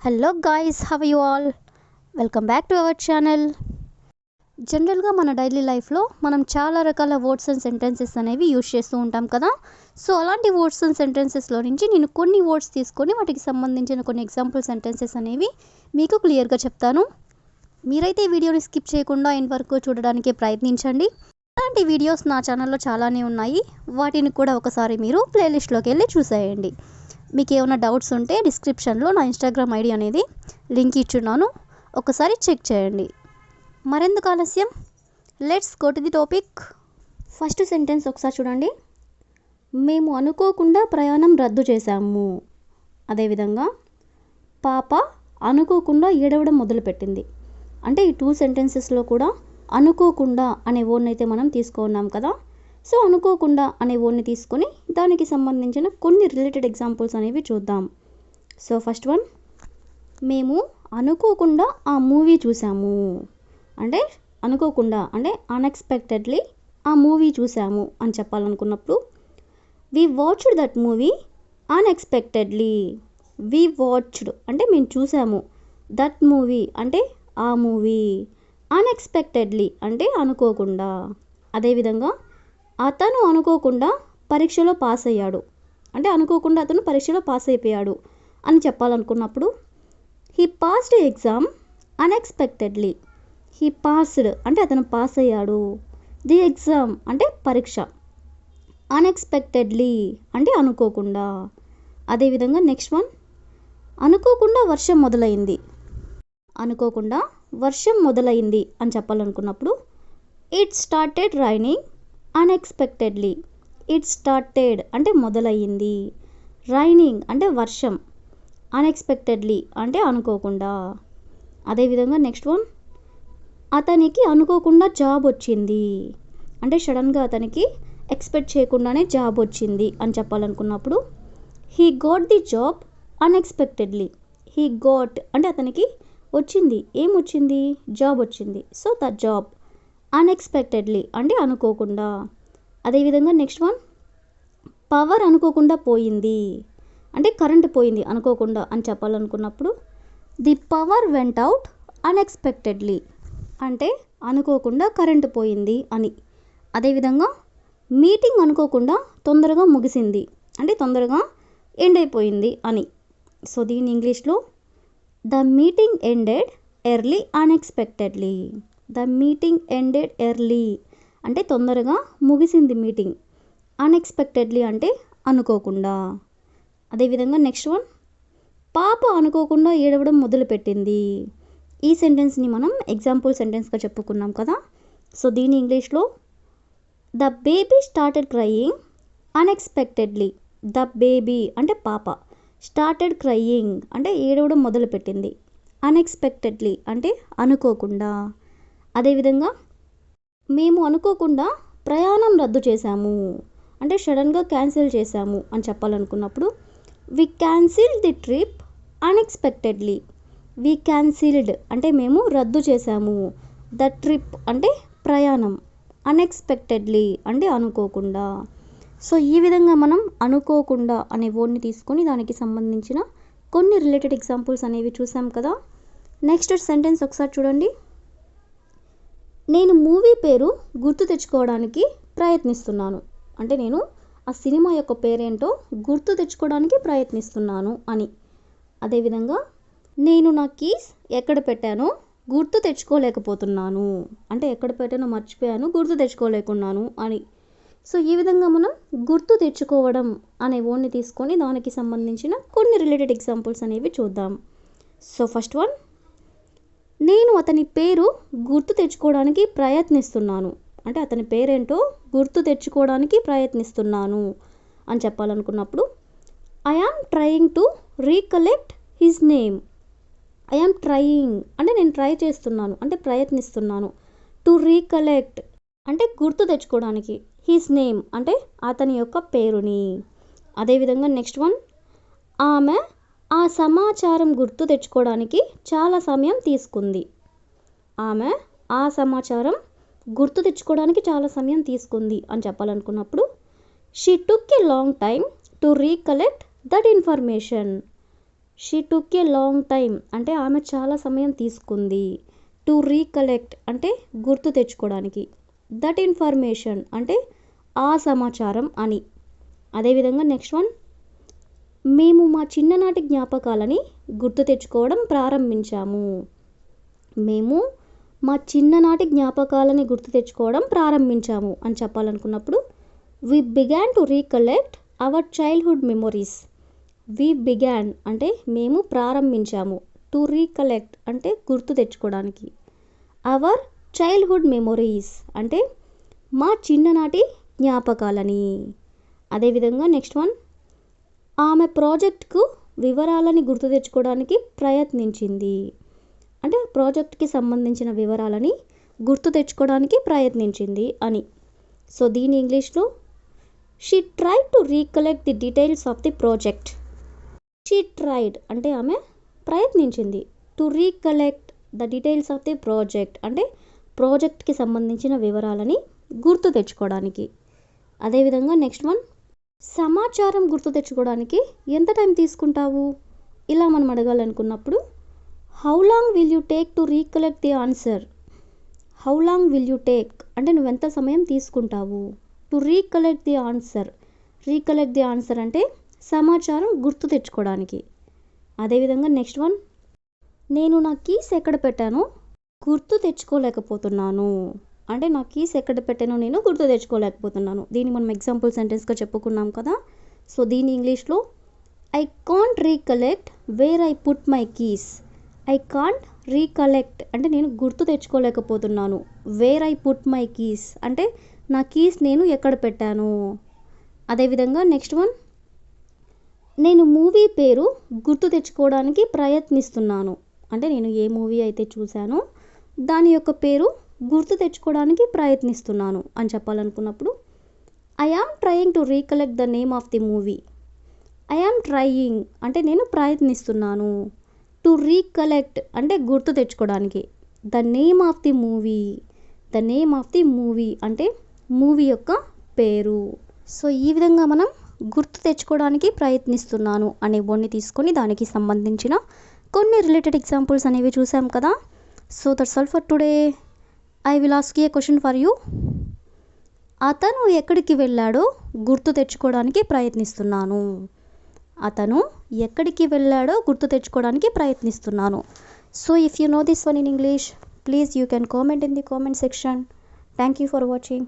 Hello guys, have you all? Welcome back to our channel. జనరల్గా మన daily లైఫ్లో మనం చాలా రకాల వర్డ్స్ అండ్ సెంటెన్సెస్ అనేవి యూజ్ చేస్తూ ఉంటాం కదా. సో అలాంటి వర్డ్స్ అండ్ సెంటెన్సెస్లో నుంచి నేను కొన్ని వర్డ్స్ తీసుకొని వాటికి సంబంధించిన కొన్ని ఎగ్జాంపుల్ సెంటెన్సెస్ అనేవి మీకు క్లియర్గా చెప్తాను. మీరైతే ఈ వీడియోని స్కిప్ చేయకుండా ఎండ్ వరకు చూడడానికి ప్రయత్నించండి. అలాంటి వీడియోస్ నా ఛానల్లో చాలానే ఉన్నాయి, వాటిని కూడా ఒకసారి మీరు ప్లేలిస్ట్లోకి వెళ్ళి చూసేయండి. మీకు ఏమైనా డౌట్స్ ఉంటే డిస్క్రిప్షన్లో నా ఇన్స్టాగ్రామ్ ఐడి అనేది లింక్ ఇచ్చున్నాను, ఒకసారి చెక్ చేయండి. మరెందుకు ఆలస్యం, let's go to the topic. First sentence ఒకసారి చూడండి. మేము అనుకోకుండా ప్రయాణం రద్దు చేశాము. అదేవిధంగా పాప అనుకోకుండా ఏడవడం మొదలుపెట్టింది. అంటే ఈ టూ సెంటెన్సెస్లో కూడా అనుకోకుండా అనే వర్డ్ని అయితే మనం తీసుకున్నాం కదా. సో అనుకోకుండా అనే వర్డ్ని తీసుకొని దానికి సంబంధించిన కొన్ని రిలేటెడ్ ఎగ్జాంపుల్స్ అనేవి చూద్దాం. సో ఫస్ట్ వన్, మేము అనుకోకుండా ఆ మూవీ చూసాము. అంటే అనుకోకుండా అంటే అన్ఎక్స్పెక్టెడ్లీ ఆ మూవీ చూసాము అని చెప్పాలనుకున్నప్పుడు we watched that movie unexpectedly. We watched అంటే మేము చూసాము, దట్ మూవీ అంటే ఆ మూవీ, అన్ఎక్స్పెక్టెడ్లీ అంటే అనుకోకుండా. అదేవిధంగా అతను అనుకోకుండా పరీక్షలో పాస్ అయ్యాడు. అంటే అనుకోకుండా అతను పరీక్షలో పాస్ అయిపోయాడు అని చెప్పాలనుకున్నప్పుడు he passed exam unexpectedly. He passed అంటే అతను పాస్ అయ్యాడు, ది ఎగ్జామ్ అంటే పరీక్ష, అన్ఎక్స్పెక్టెడ్లీ అంటే అనుకోకుండా. అదేవిధంగా నెక్స్ట్ వన్, అనుకోకుండా వర్షం మొదలైంది. అనుకోకుండా వర్షం మొదలైంది అని చెప్పాలనుకున్నప్పుడు it started raining unexpectedly. It started అంటే మొదలయ్యింది, రైనింగ్ అంటే వర్షం, అన్ఎక్స్పెక్టెడ్లీ అంటే అనుకోకుండా. అదేవిధంగా నెక్స్ట్ వన్, అతనికి అనుకోకుండా జాబ్ వచ్చింది. అంటే సడన్గా అతనికి ఎక్స్పెక్ట్ చేయకుండానే జాబ్ వచ్చింది అని చెప్పాలనుకున్నప్పుడు he got the job unexpectedly. He got అంటే అతనికి వచ్చింది, ఏం వచ్చింది, జాబ్ వచ్చింది. సో ద జాబ్ అన్ఎక్స్పెక్టెడ్లీ అంటే అనుకోకుండా. అదేవిధంగా నెక్స్ట్ వన్, పవర్ అనుకోకుండా పోయింది. అంటే కరెంట్ పోయింది అనుకోకుండా అని చెప్పాలనుకున్నప్పుడు the power went out unexpectedly అంటే అనుకోకుండా కరెంటు పోయింది అని. అదేవిధంగా మీటింగ్ అనుకోకుండా తొందరగా ముగిసింది అంటే తొందరగా ఎండ్ అయిపోయింది అని. సో దీని ఇంగ్లీష్లో the meeting ended early unexpectedly. The meeting ended early అంటే తొందరగా ముగిసింది మీటింగ్, అన్ఎక్స్పెక్టెడ్లీ అంటే అనుకోకుండా. అదేవిధంగా నెక్స్ట్ వన్, పాప అనుకోకుండా ఏడవడం మొదలుపెట్టింది. ఈ సెంటెన్స్ని మనం ఎగ్జాంపుల్ సెంటెన్స్గా చెప్పుకున్నాం కదా. సో దీని ఇంగ్లీష్లో the baby started crying unexpectedly. The baby అంటే పాప, స్టార్టెడ్ క్రయింగ్ అంటే ఏడవడం మొదలుపెట్టింది, అన్ఎక్స్పెక్టెడ్లీ అంటే అనుకోకుండా. అదేవిధంగా మేము అనుకోకుండా ప్రయాణం రద్దు చేశాము. అంటే సడన్గా క్యాన్సిల్ చేశాము అని చెప్పాలనుకున్నప్పుడు we cancelled the trip unexpectedly. We cancelled అంటే మేము రద్దు చేశాము, ద ట్రిప్ అంటే ప్రయాణం, అన్ఎక్స్పెక్టెడ్లీ అంటే అనుకోకుండా. సో ఈ విధంగా మనం అనుకోకుండా అనే వర్డ్ని తీసుకొని దానికి సంబంధించిన కొన్ని రిలేటెడ్ ఎగ్జాంపుల్స్ అనేవి చూసాం కదా. నెక్స్ట్ సెంటెన్స్ ఒకసారి చూడండి. నేను మూవీ పేరు గుర్తు తెచ్చుకోవడానికి ప్రయత్నిస్తున్నాను. అంటే నేను ఆ సినిమా యొక్క పేరేంటో గుర్తు తెచ్చుకోవడానికి ప్రయత్నిస్తున్నాను అని. అదేవిధంగా నేను నా కీస్ ఎక్కడ పెట్టానో గుర్తు తెచ్చుకోలేకపోతున్నాను. అంటే ఎక్కడ పెట్టానో మర్చిపోయాను, గుర్తు తెచ్చుకోలేకున్నాను అని. సో ఈ విధంగా మనం గుర్తు తెచ్చుకోవడం అనే వర్డ్ని తీసుకొని దానికి సంబంధించిన కొన్ని రిలేటెడ్ ఎగ్జాంపుల్స్ అనేవి చూద్దాం. సో ఫస్ట్ వన్, నేను అతని పేరు గుర్తు తెచ్చుకోవడానికి ప్రయత్నిస్తున్నాను. అంటే అతని పేరేంటో గుర్తు తెచ్చుకోవడానికి ప్రయత్నిస్తున్నాను అని చెప్పాలనుకున్నప్పుడు I am trying to recollect his name. I am trying అంటే నేను ట్రై చేస్తున్నాను అంటే ప్రయత్నిస్తున్నాను, టు రీకలెక్ట్ అంటే గుర్తు తెచ్చుకోవడానికి, హిజ్ నేమ్ అంటే అతని యొక్క పేరుని. అదేవిధంగా నెక్స్ట్ వన్, ఆమె ఆ సమాచారం గుర్తు తెచ్చుకోవడానికి చాలా సమయం తీసుకుంది. ఆమె ఆ సమాచారం గుర్తు తెచ్చుకోవడానికి చాలా సమయం తీసుకుంది అని చెప్పాలనుకున్నప్పుడు she took a long time to recollect that information. She took a long time అంటే ఆమె చాలా సమయం తీసుకుంది. టు రీకలెక్ట్ అంటే గుర్తు తెచ్చుకోవడానికి. దట్ ఇన్ఫర్మేషన్ అంటే ఆ సమాచారం అని. అదేవిధంగా నెక్స్ట్ వన్, మేము మా చిన్ననాటి జ్ఞాపకాలని గుర్తు తెచ్చుకోవడం ప్రారంభించాము. మేము మా చిన్ననాటి జ్ఞాపకాలని గుర్తు తెచ్చుకోవడం ప్రారంభించాము అని చెప్పాలనుకున్నప్పుడు we began to recollect our childhood memories. We began అంటే మేము ప్రారంభించాము. టు రీకలెక్ట్ అంటే గుర్తు తెచ్చుకోవడానికి. అవర్ చైల్డ్హుడ్ మెమొరీస్ అంటే మా చిన్ననాటి జ్ఞాపకాలని. అదేవిధంగా నెక్స్ట్ వన్, ఆమె ప్రాజెక్ట్కు వివరాలని గుర్తు తెచ్చుకోవడానికి ప్రయత్నించింది. అంటే ప్రాజెక్ట్కి సంబంధించిన వివరాలని గుర్తు తెచ్చుకోవడానికి ప్రయత్నించింది అని. సో దీని ఇంగ్లీష్లో she tried to recollect the details of the project. She tried అంటే ఆమె ప్రయత్నించింది. To recollect the details of the project అంటే ప్రాజెక్ట్కి సంబంధించిన వివరాలని గుర్తు తెచ్చుకోవడానికి. అదేవిధంగా నెక్స్ట్ వన్, సమాచారం గుర్తు తెచ్చుకోవడానికి ఎంత టైం తీసుకుంటావు ఇలా మనం అడగాలనుకున్నప్పుడు how long will you take to recollect the answer. How long will you take అంటే నువ్వెంత సమయం తీసుకుంటావు. To recollect the answer. Recollect the answer అంటే సమాచారం గుర్తు తెచ్చుకోవడానికి. అదేవిధంగా నెక్స్ట్ వన్, నేను నా కీస్ ఎక్కడ పెట్టానో గుర్తు తెచ్చుకోలేకపోతున్నాను. అంటే నా కీస్ ఎక్కడ పెట్టానో నేను గుర్తు తెచ్చుకోలేకపోతున్నాను. దీన్ని మనం ఎగ్జాంపుల్ సెంటెన్స్గా చెప్పుకున్నాం కదా. సో దీని ఇంగ్లీష్లో I can't recollect where I put my keys. I can't recollect అంటే నేను గుర్తు తెచ్చుకోలేకపోతున్నాను. Where I put my keys అంటే నా కీస్ నేను ఎక్కడ పెట్టాను. అదేవిధంగా నెక్స్ట్ వన్, నేను మూవీ పేరు గుర్తు తెచ్చుకోవడానికి ప్రయత్నిస్తున్నాను. అంటే నేను ఏ మూవీ అయితే చూశానో దాని యొక్క పేరు గుర్తు తెచ్చుకోవడానికి ప్రయత్నిస్తున్నాను అని చెప్పాలనుకున్నప్పుడు I am trying to recollect the name of the movie. I am trying అంటే నేను ప్రయత్నిస్తున్నాను. టు రీకలెక్ట్ అంటే గుర్తు తెచ్చుకోవడానికి. The name of the movie. The name of the movie అంటే మూవీ యొక్క పేరు. సో ఈ విధంగా మనం గుర్తు తెచ్చుకోవడానికి ప్రయత్నిస్తున్నాను అనే వర్డ్ని తీసుకొని దానికి సంబంధించిన కొన్ని రిలేటెడ్ ఎగ్జాంపుల్స్ అనేవి చూసాం కదా. So that's all for today. I will ask a question for you. అతను ఎక్కడికి వెళ్ళాడో గుర్తు తెచ్చుకోవడానికి ప్రయత్నిస్తున్నాను. అతను ఎక్కడికి వెళ్ళాడో గుర్తు తెచ్చుకోవడానికి ప్రయత్నిస్తున్నాను. So if you know this one in English, please you can comment in the comment section. Thank you for watching.